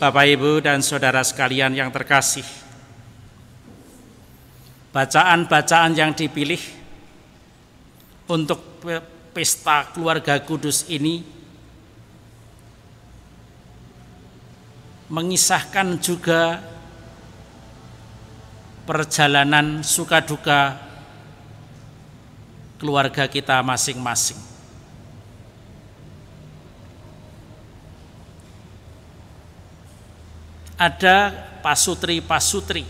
Bapak, Ibu, dan saudara sekalian yang terkasih, bacaan-bacaan yang dipilih untuk pesta keluarga kudus ini mengisahkan juga perjalanan suka duka keluarga kita masing-masing. Ada pasutri-pasutri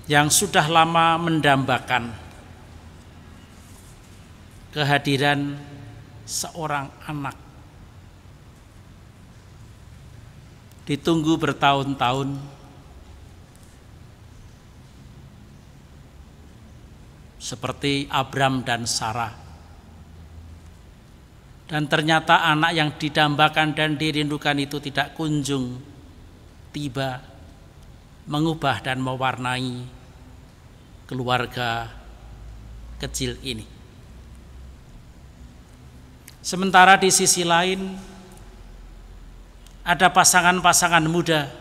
yang sudah lama mendambakan kehadiran seorang anak. Ditunggu bertahun-tahun, seperti Abram dan Sarah. Dan ternyata anak yang didambakan dan dirindukan itu tidak kunjung tiba, mengubah dan mewarnai keluarga kecil ini. Sementara di sisi lain ada pasangan-pasangan muda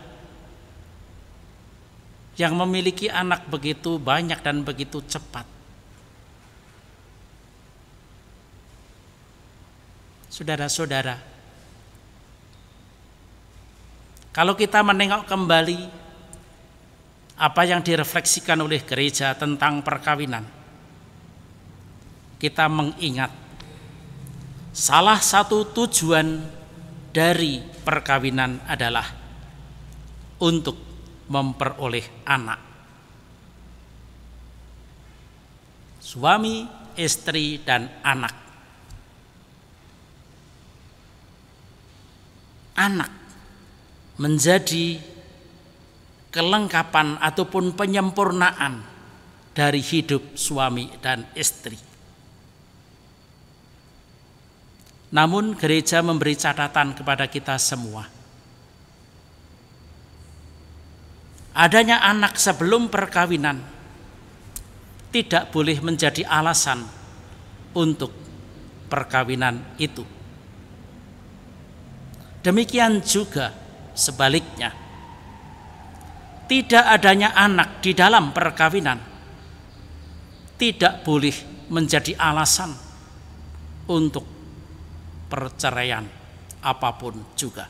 yang memiliki anak begitu banyak dan begitu cepat. Saudara-saudara, kalau kita menengok kembali apa yang direfleksikan oleh gereja tentang perkawinan, kita mengingat salah satu tujuan dari perkawinan adalah untuk memperoleh anak. Suami, istri, dan anak. Anak menjadi kelengkapan ataupun penyempurnaan dari hidup suami dan istri. Namun gereja memberi catatan kepada kita semua. Adanya anak sebelum perkawinan tidak boleh menjadi alasan untuk perkawinan itu. Demikian juga sebaliknya, tidak adanya anak di dalam perkawinan tidak boleh menjadi alasan untuk perceraian apapun juga.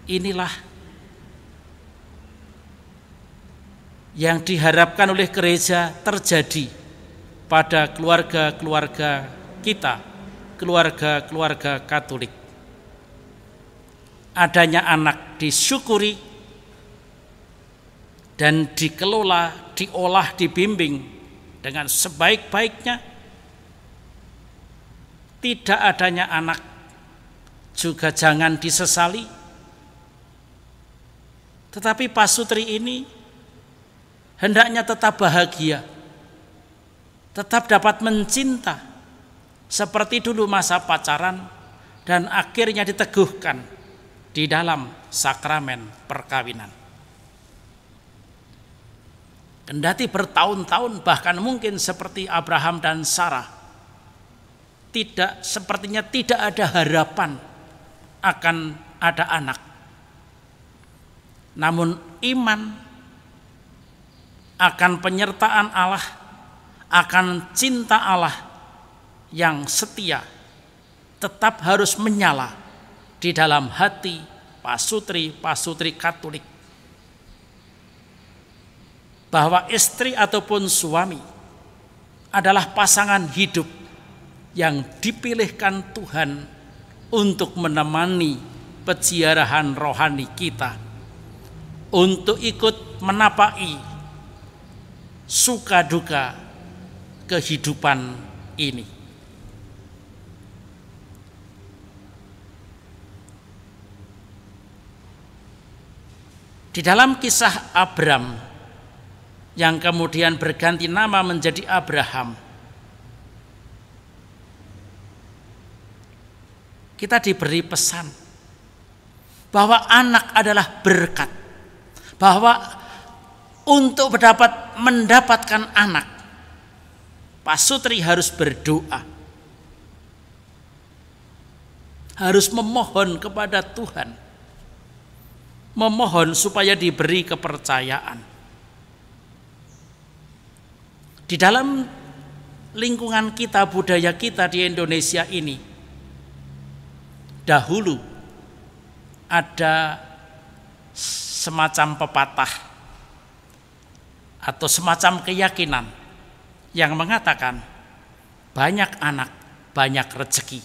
Inilah yang diharapkan oleh gereja terjadi pada keluarga-keluarga kita, keluarga-keluarga Katolik. Adanya anak disyukuri dan dikelola, diolah, dibimbing dengan sebaik-baiknya. Tidak adanya anak juga jangan disesali. Tetapi pasutri ini hendaknya tetap bahagia, tetap dapat mencinta seperti dulu masa pacaran dan akhirnya diteguhkan di dalam sakramen perkawinan. Kendati bertahun-tahun, bahkan mungkin seperti Abraham dan Sarah, sepertinya tidak ada harapan akan ada anak. Namun iman akan penyertaan Allah, akan cinta Allah yang setia tetap harus menyala di dalam hati pasutri-pasutri Katolik, bahwa istri ataupun suami adalah pasangan hidup yang dipilihkan Tuhan untuk menemani peziarahan rohani kita, untuk ikut menapaki suka duka kehidupan ini. Di dalam kisah Abram yang kemudian berganti nama menjadi Abraham, kita diberi pesan bahwa anak adalah berkat, bahwa untuk mendapatkan anak pasutri harus berdoa, harus memohon kepada Tuhan, memohon supaya diberi kepercayaan. Di dalam lingkungan kita, budaya kita di Indonesia ini, dahulu ada semacam pepatah atau semacam keyakinan yang mengatakan banyak anak, banyak rezeki,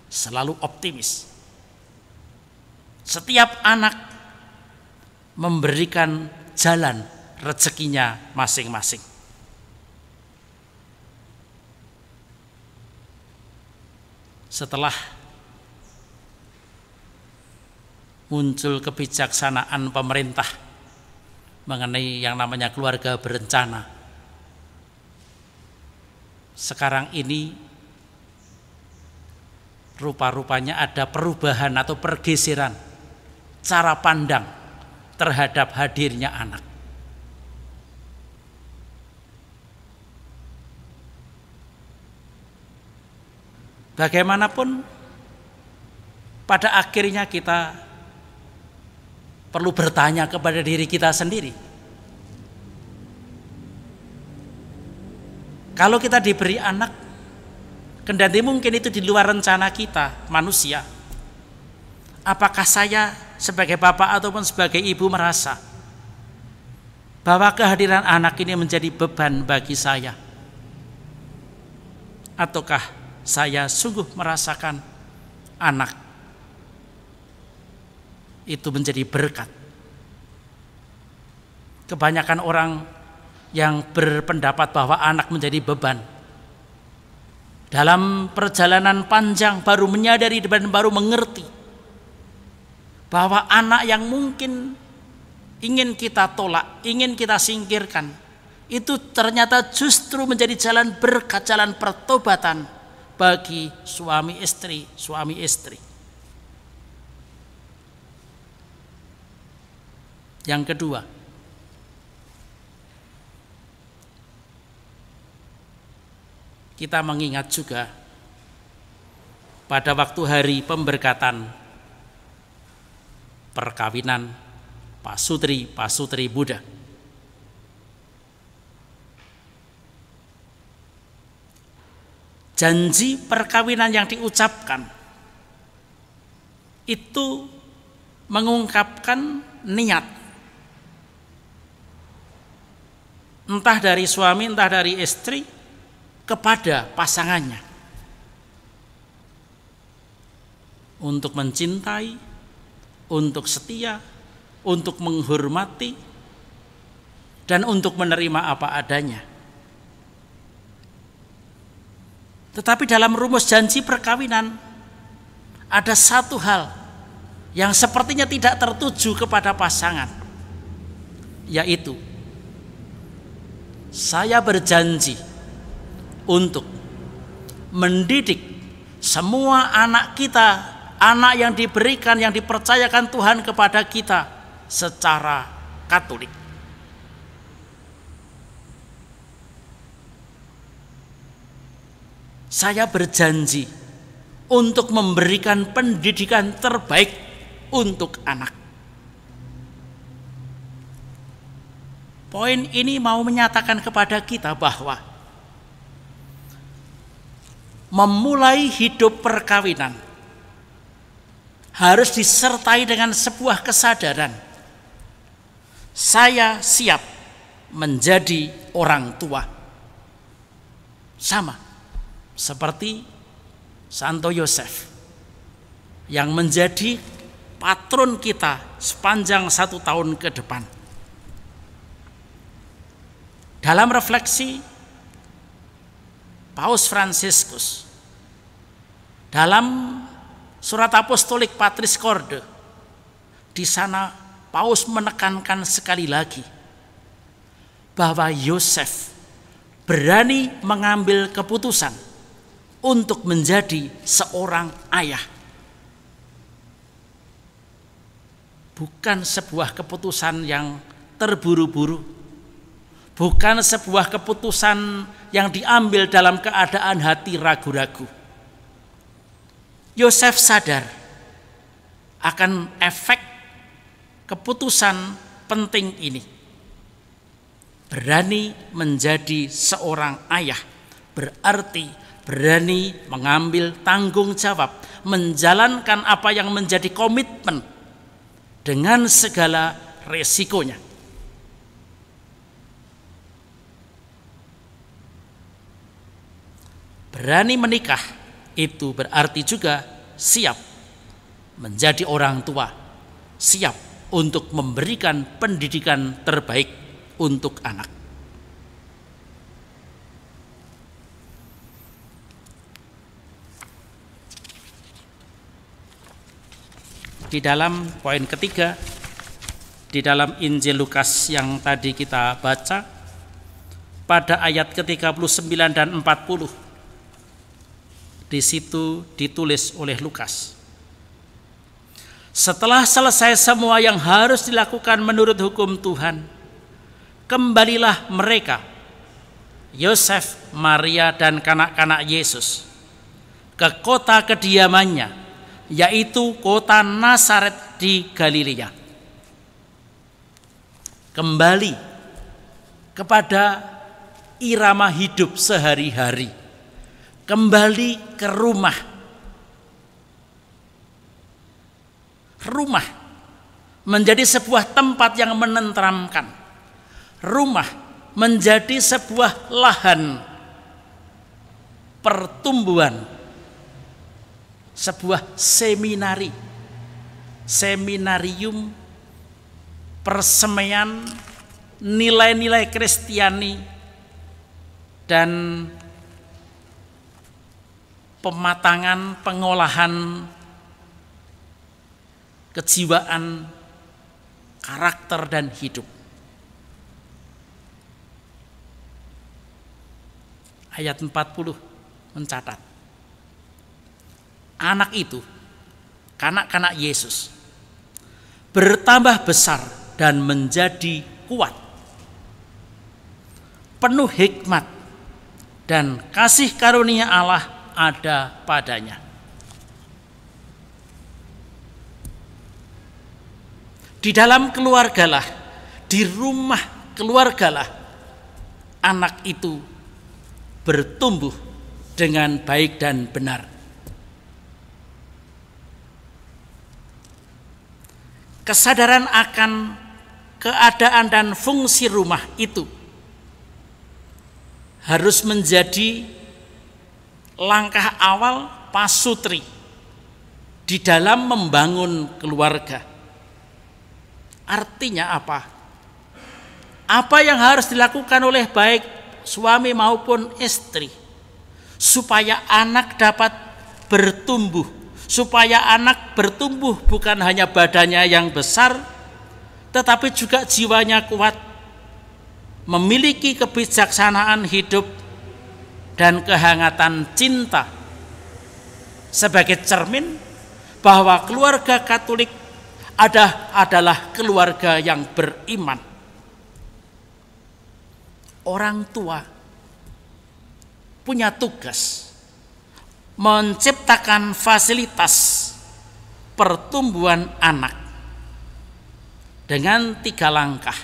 selalu optimis. Setiap anak memberikan jalan rezekinya masing-masing. Setelah muncul kebijaksanaan pemerintah mengenai yang namanya keluarga berencana, sekarang ini rupa-rupanya ada perubahan atau pergeseran cara pandang terhadap hadirnya anak. Bagaimanapun, pada akhirnya kita perlu bertanya kepada diri kita sendiri. Kalau kita diberi anak, kendati mungkin itu di luar rencana kita, manusia, apakah saya sebagai bapak ataupun sebagai ibu merasa bahwa kehadiran anak ini menjadi beban bagi saya? Ataukah saya sungguh merasakan anak itu menjadi berkat? Kebanyakan orang yang berpendapat bahwa anak menjadi beban, dalam perjalanan panjang baru menyadari dan baru mengerti bahwa anak yang mungkin ingin kita tolak, ingin kita singkirkan, itu ternyata justru menjadi jalan berkat, jalan pertobatan bagi suami istri. Yang kedua, kita mengingat juga pada waktu hari pemberkatan perkawinan pasutri Buddha, janji perkawinan yang diucapkan itu mengungkapkan niat, entah dari suami entah dari istri, kepada pasangannya untuk mencintai, untuk setia, untuk menghormati, dan untuk menerima apa adanya. Tetapi dalam rumus janji perkawinan ada satu hal yang sepertinya tidak tertuju kepada pasangan, yaitu saya berjanji untuk mendidik semua anak kita, anak yang diberikan, yang dipercayakan Tuhan kepada kita secara Katolik. Saya berjanji untuk memberikan pendidikan terbaik untuk anak. Poin ini mau menyatakan kepada kita bahwa memulai hidup perkawinan harus disertai dengan sebuah kesadaran, saya siap menjadi orang tua. Sama seperti Santo Yosef yang menjadi patron kita sepanjang 1 tahun ke depan. Dalam refleksi Paus Fransiskus dalam surat apostolik Patris Corde, di sana Paus menekankan sekali lagi bahwa Yosef berani mengambil keputusan untuk menjadi seorang ayah. Bukan sebuah keputusan yang terburu-buru, bukan sebuah keputusan yang diambil dalam keadaan hati ragu-ragu. Yosef sadar akan efek keputusan penting ini. Berani menjadi seorang ayah berarti berani mengambil tanggung jawab, menjalankan apa yang menjadi komitmen dengan segala resikonya. Berani menikah itu berarti juga siap menjadi orang tua, siap untuk memberikan pendidikan terbaik untuk anak. Di dalam poin ketiga, di dalam Injil Lukas yang tadi kita baca, pada ayat ke-39 dan 40, di situ ditulis oleh Lukas, setelah selesai semua yang harus dilakukan menurut hukum Tuhan, kembalilah mereka, Yosef, Maria, dan kanak-kanak Yesus, ke kota kediamannya, yaitu kota Nazaret di Galilea. Kembali kepada irama hidup sehari-hari, kembali ke rumah. Rumah menjadi sebuah tempat yang menenteramkan. Rumah menjadi sebuah lahan pertumbuhan, sebuah seminarium, persemaian nilai-nilai Kristiani dan pematangan pengolahan kejiwaan, karakter dan hidup. Ayat 40 mencatat, anak itu, kanak-kanak Yesus, bertambah besar dan menjadi kuat, penuh hikmat, dan kasih karunia Allah ada padanya. Di dalam keluargalah, di rumah keluargalah, anak itu bertumbuh dengan baik dan benar. Kesadaran akan keadaan dan fungsi rumah itu harus menjadi langkah awal pasutri di dalam membangun keluarga. Artinya apa? Apa yang harus dilakukan oleh baik suami maupun istri supaya anak dapat bertumbuh, supaya anak bertumbuh bukan hanya badannya yang besar, tetapi juga jiwanya kuat, memiliki kebijaksanaan hidup dan kehangatan cinta, sebagai cermin bahwa keluarga Katolik adalah keluarga yang beriman. Orang tua punya tugas menciptakan fasilitas pertumbuhan anak dengan 3 langkah.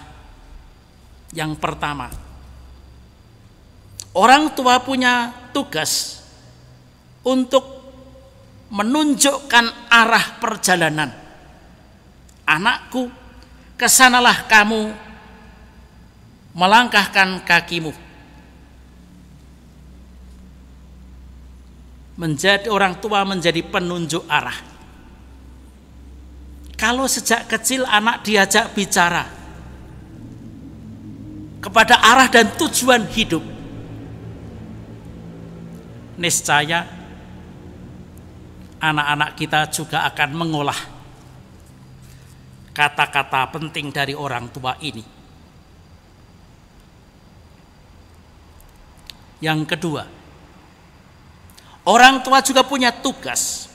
Yang pertama, orang tua punya tugas untuk menunjukkan arah perjalanan. Anakku, kesanalah kamu melangkahkan kakimu. Menjadi orang tua menjadi penunjuk arah. Kalau sejak kecil anak diajak bicara kepada arah dan tujuan hidup, niscaya anak-anak kita juga akan mengolah kata-kata penting dari orang tua ini. Yang kedua, orang tua juga punya tugas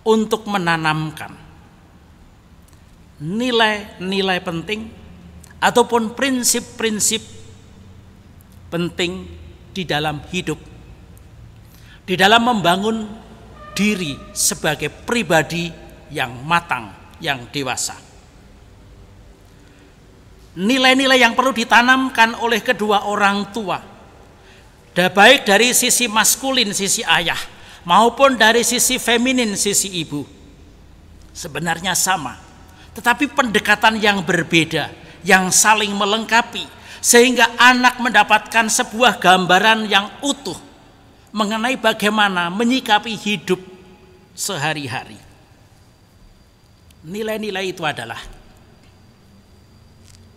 untuk menanamkan nilai-nilai penting ataupun prinsip-prinsip penting di dalam hidup, di dalam membangun diri sebagai pribadi yang matang, yang dewasa. Nilai-nilai yang perlu ditanamkan oleh kedua orang tua, baik dari sisi maskulin, sisi ayah, maupun dari sisi feminin, sisi ibu, sebenarnya sama, tetapi pendekatan yang berbeda, yang saling melengkapi, sehingga anak mendapatkan sebuah gambaran yang utuh mengenai bagaimana menyikapi hidup sehari-hari. Nilai-nilai itu adalah: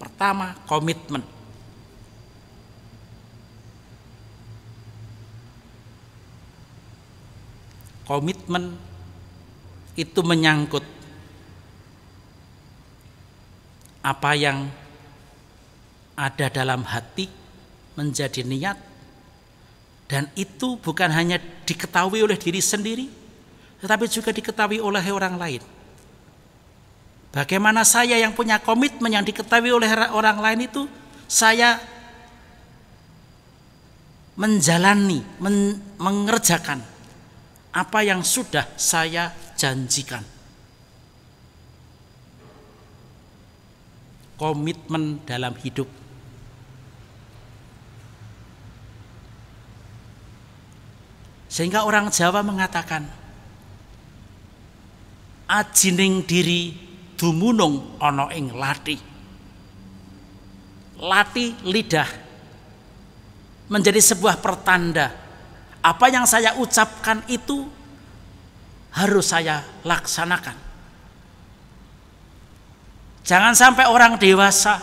pertama, komitmen. Komitmen itu menyangkut apa yang ada dalam hati menjadi niat, dan itu bukan hanya diketahui oleh diri sendiri, tetapi juga diketahui oleh orang lain. Bagaimana saya yang punya komitmen yang diketahui oleh orang lain itu, saya menjalani, mengerjakan apa yang sudah saya janjikan. Komitmen dalam hidup. Sehingga orang Jawa mengatakan, ajining diri dumunung ana ing lati. Lati, lidah, menjadi sebuah pertanda apa yang saya ucapkan itu harus saya laksanakan. Jangan sampai orang dewasa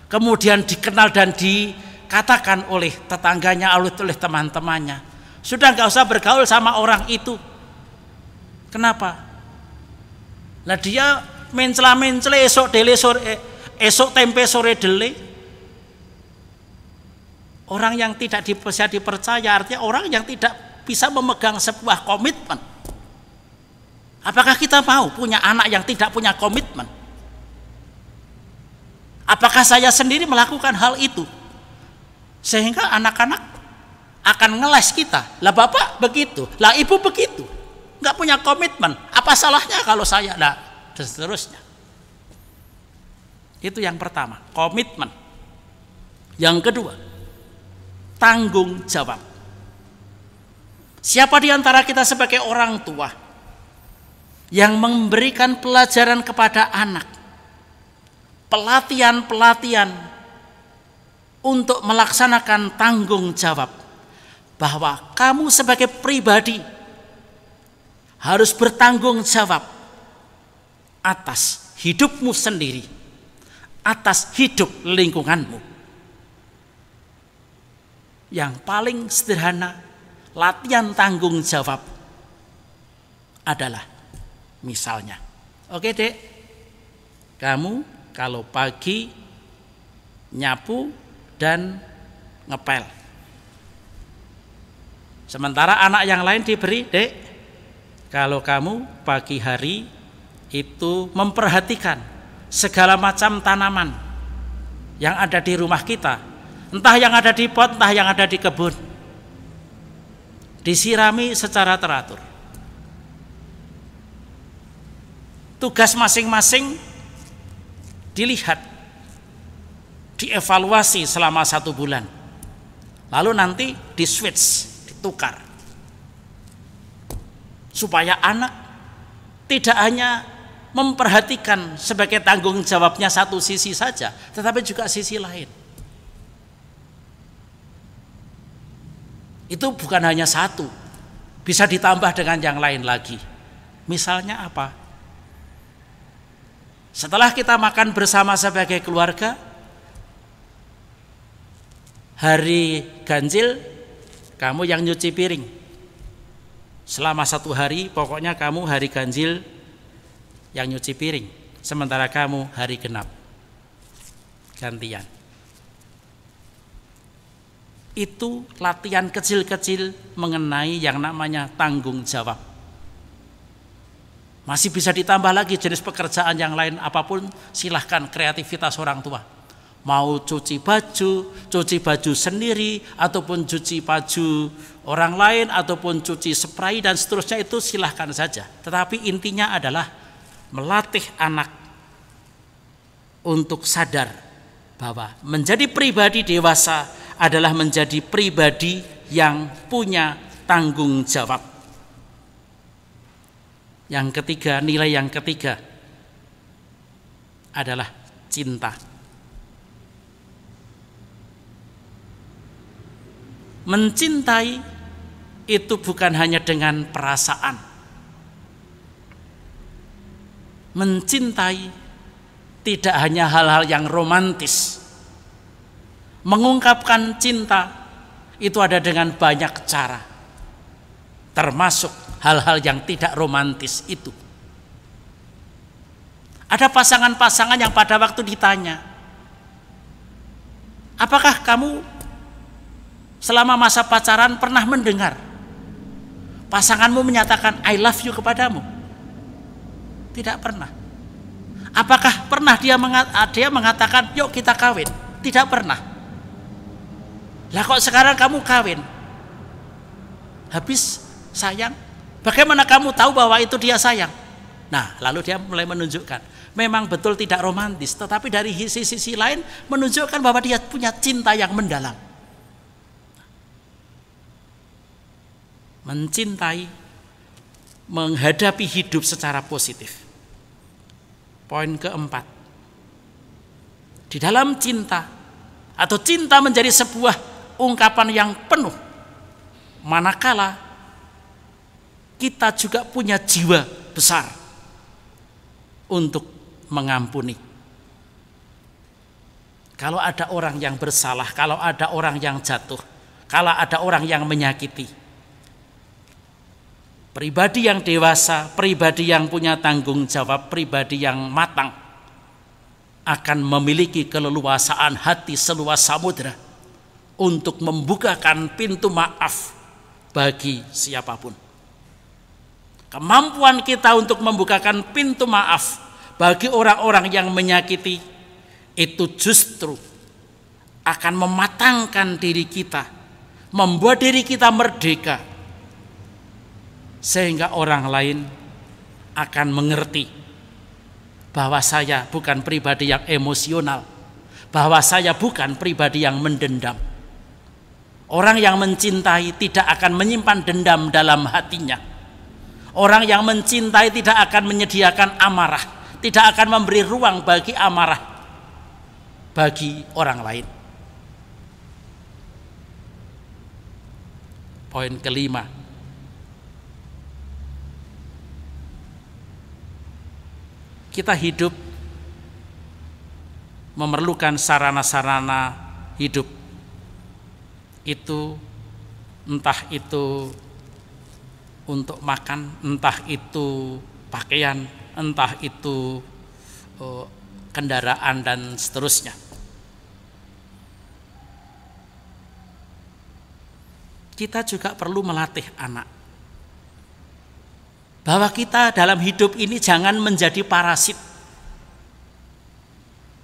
kemudian dikenal dan dikatakan oleh tetangganya, oleh teman-temannya, sudah nggak usah bergaul sama orang itu. Kenapa? Lah dia mencela-mencela esok dele sore, esok tempe sore dele. Orang yang tidak bisa dipercaya, artinya orang yang tidak bisa memegang sebuah komitmen. Apakah kita mau punya anak yang tidak punya komitmen? Apakah saya sendiri melakukan hal itu? Sehingga anak-anak akan ngeles kita. Lah bapak begitu, lah ibu begitu. Nggak punya komitmen. Apa salahnya kalau saya? Nah, dan seterusnya. Itu yang pertama, komitmen. Yang kedua, tanggung jawab. Siapa di antara kita sebagai orang tua yang memberikan pelajaran kepada anak, pelatihan-pelatihan untuk melaksanakan tanggung jawab, bahwa kamu sebagai pribadi harus bertanggung jawab atas hidupmu sendiri, atas hidup lingkunganmu. Yang paling sederhana, latihan tanggung jawab adalah misalnya, oke dek, kamu kalau pagi nyapu dan ngepel. Sementara anak yang lain diberi, dek, kalau kamu pagi hari itu memperhatikan segala macam tanaman yang ada di rumah kita, entah yang ada di pot, entah yang ada di kebun, disirami secara teratur. Tugas masing-masing dilihat, dievaluasi selama 1 bulan, lalu nanti di switch, ditukar, supaya anak tidak hanya memperhatikan sebagai tanggung jawabnya satu sisi saja, tetapi juga sisi lain. Itu bukan hanya satu, bisa ditambah dengan yang lain lagi. Misalnya apa? Setelah kita makan bersama sebagai keluarga, hari ganjil kamu yang nyuci piring. Selama 1 hari pokoknya kamu hari ganjil yang nyuci piring, sementara kamu hari genap, gantian. Itu latihan kecil-kecil mengenai yang namanya tanggung jawab. Masih bisa ditambah lagi jenis pekerjaan yang lain apapun, silahkan kreativitas orang tua. Mau cuci baju sendiri, ataupun cuci baju orang lain, ataupun cuci spray dan seterusnya, itu silahkan saja. Tetapi intinya adalah melatih anak untuk sadar bahwa menjadi pribadi dewasa adalah menjadi pribadi yang punya tanggung jawab. Yang ketiga, nilai yang ketiga adalah cinta. Mencintai itu bukan hanya dengan perasaan. Mencintai tidak hanya hal-hal yang romantis. Mengungkapkan cinta itu ada dengan banyak cara, termasuk hal-hal yang tidak romantis itu. Ada pasangan-pasangan yang pada waktu ditanya, apakah kamu selama masa pacaran pernah mendengar pasanganmu menyatakan I love you kepadamu? Tidak pernah. Apakah pernah dia mengatakan yuk kita kawin? Tidak pernah. Lah kok sekarang kamu kawin? Habis sayang, bagaimana kamu tahu bahwa itu dia sayang? Nah, lalu dia mulai menunjukkan, memang betul tidak romantis, tetapi dari sisi lain menunjukkan bahwa dia punya cinta yang mendalam. Mencintai, menghadapi hidup secara positif. Poin keempat, di dalam cinta, atau cinta menjadi sebuah ungkapan yang penuh, manakala kita juga punya jiwa besar untuk mengampuni. Kalau ada orang yang bersalah, kalau ada orang yang jatuh, kalau ada orang yang menyakiti, pribadi yang dewasa, pribadi yang punya tanggung jawab, pribadi yang matang akan memiliki keleluasaan hati seluas samudra untuk membukakan pintu maaf bagi siapapun. Kemampuan kita untuk membukakan pintu maaf bagi orang-orang yang menyakiti itu justru akan mematangkan diri kita, membuat diri kita merdeka, sehingga orang lain akan mengerti bahwa saya bukan pribadi yang emosional, bahwa saya bukan pribadi yang mendendam. Orang yang mencintai tidak akan menyimpan dendam dalam hatinya. Orang yang mencintai tidak akan menyediakan amarah, tidak akan memberi ruang bagi amarah bagi orang lain. Poin kelima, kita hidup memerlukan sarana-sarana hidup. Itu entah itu untuk makan, entah itu pakaian, entah itu kendaraan dan seterusnya. Kita juga perlu melatih anak bahwa kita dalam hidup ini jangan menjadi parasit.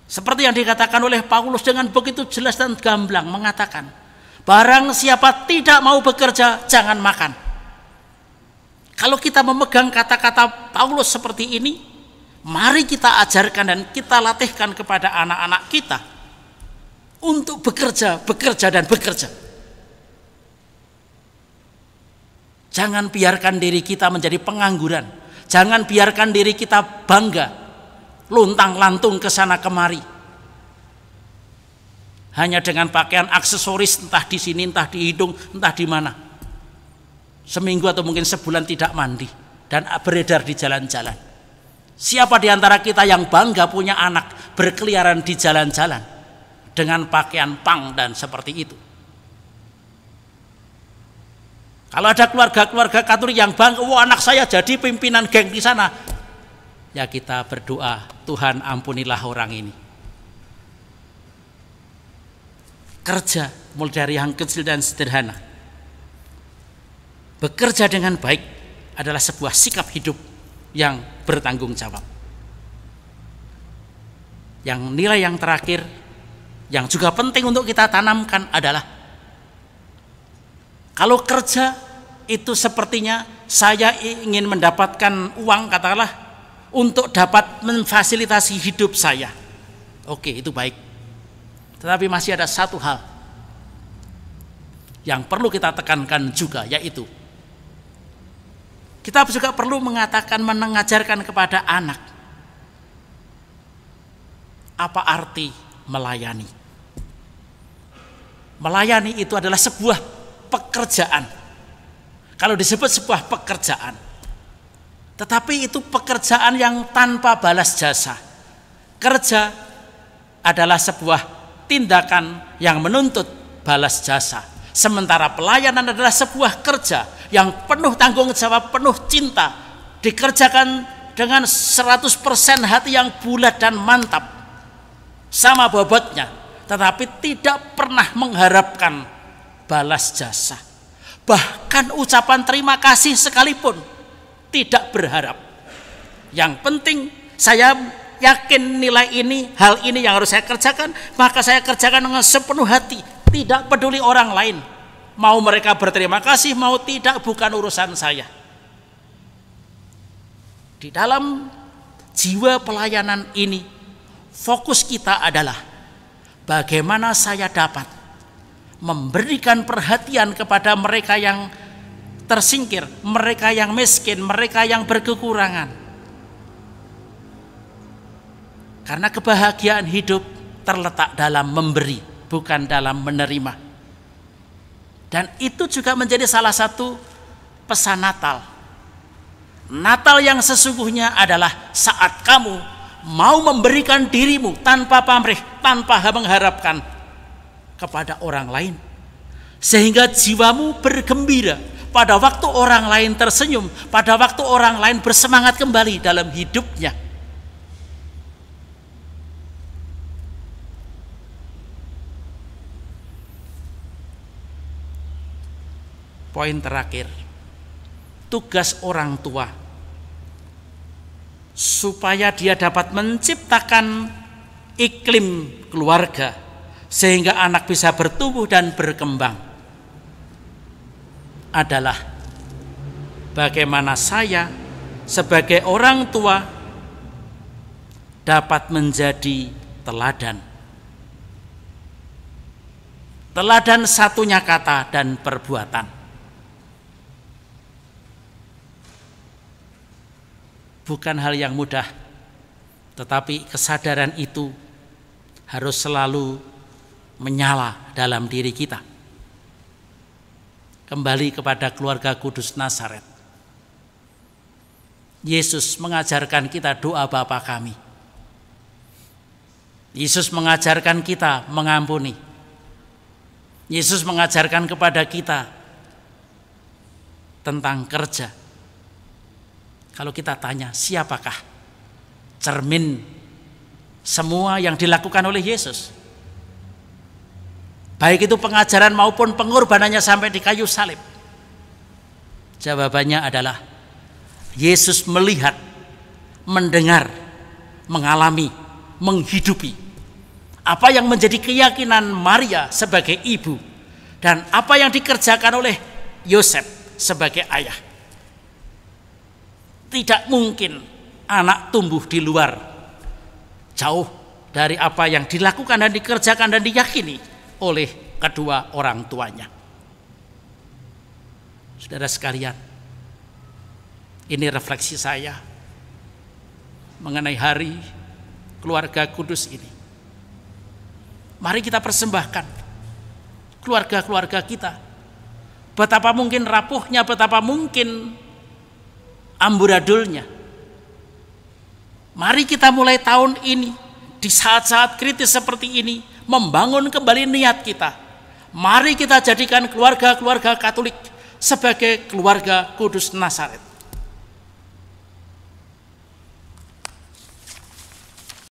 Seperti yang dikatakan oleh Paulus dengan begitu jelas dan gamblang mengatakan, barang siapa tidak mau bekerja jangan makan. Kalau kita memegang kata-kata Paulus seperti ini, mari kita ajarkan dan kita latihkan kepada anak-anak kita untuk bekerja, bekerja dan bekerja. Jangan biarkan diri kita menjadi pengangguran. Jangan biarkan diri kita bangga, luntang-lantung ke sana kemari. Hanya dengan pakaian aksesoris, entah di sini, entah di hidung, entah di mana. Seminggu atau mungkin sebulan tidak mandi dan beredar di jalan-jalan. Siapa di antara kita yang bangga punya anak berkeliaran di jalan-jalan dengan pakaian pang dan seperti itu? Kalau ada keluarga-keluarga Katolik yang bangga, wah anak saya jadi pimpinan geng di sana, ya kita berdoa, Tuhan ampunilah orang ini. Kerja mulai dari yang kecil dan sederhana. Bekerja dengan baik adalah sebuah sikap hidup yang bertanggung jawab. Yang nilai yang terakhir yang juga penting untuk kita tanamkan adalah kalau kerja itu sepertinya saya ingin mendapatkan uang katakanlah untuk dapat memfasilitasi hidup saya. Oke, itu baik. Tetapi masih ada satu hal yang perlu kita tekankan juga, yaitu kita juga perlu mengajarkan kepada anak apa arti melayani. Melayani itu adalah sebuah pekerjaan. Kalau disebut sebuah pekerjaan, tetapi itu pekerjaan yang tanpa balas jasa. Kerja adalah sebuah tindakan yang menuntut balas jasa. Sementara pelayanan adalah sebuah kerja yang penuh tanggung jawab, penuh cinta, dikerjakan dengan 100% hati yang bulat dan mantap, sama bobotnya, tetapi tidak pernah mengharapkan balas jasa. Bahkan ucapan terima kasih sekalipun tidak berharap. Yang penting saya yakin nilai ini, hal ini yang harus saya kerjakan, maka saya kerjakan dengan sepenuh hati. Tidak peduli orang lain, mau mereka berterima kasih, mau tidak, bukan urusan saya. Di dalam jiwa pelayanan ini, fokus kita adalah bagaimana saya dapat memberikan perhatian kepada mereka yang tersingkir, mereka yang miskin, mereka yang berkekurangan. Karena kebahagiaan hidup terletak dalam memberi, bukan dalam menerima. Dan itu juga menjadi salah satu pesan Natal. Natal yang sesungguhnya adalah saat kamu mau memberikan dirimu tanpa pamrih, tanpa mengharapkan kepada orang lain, sehingga jiwamu bergembira pada waktu orang lain tersenyum, pada waktu orang lain bersemangat kembali dalam hidupnya. Poin terakhir, tugas orang tua supaya dia dapat menciptakan iklim keluarga sehingga anak bisa bertumbuh dan berkembang adalah bagaimana saya sebagai orang tua dapat menjadi teladan. Teladan satunya kata dan perbuatan. Bukan hal yang mudah, tetapi kesadaran itu harus selalu menyala dalam diri kita. Kembali kepada keluarga kudus Nazaret. Yesus mengajarkan kita doa Bapa kami. Yesus mengajarkan kita mengampuni. Yesus mengajarkan kepada kita tentang kerja. Kalau kita tanya, siapakah cermin semua yang dilakukan oleh Yesus? Baik itu pengajaran maupun pengorbanannya sampai di kayu salib. Jawabannya adalah Yesus melihat, mendengar, mengalami, menghidupi apa yang menjadi keyakinan Maria sebagai ibu dan apa yang dikerjakan oleh Yosef sebagai ayah. Tidak mungkin anak tumbuh di luar, jauh dari apa yang dilakukan dan dikerjakan dan diyakini oleh kedua orang tuanya. Saudara sekalian, ini refleksi saya mengenai hari keluarga kudus ini. Mari kita persembahkan keluarga-keluarga kita. Betapa mungkin rapuhnya, betapa mungkin amburadulnya. Mari kita mulai tahun ini di saat-saat kritis seperti ini membangun kembali niat kita. Mari kita jadikan keluarga-keluarga Katolik sebagai keluarga kudus Nazaret.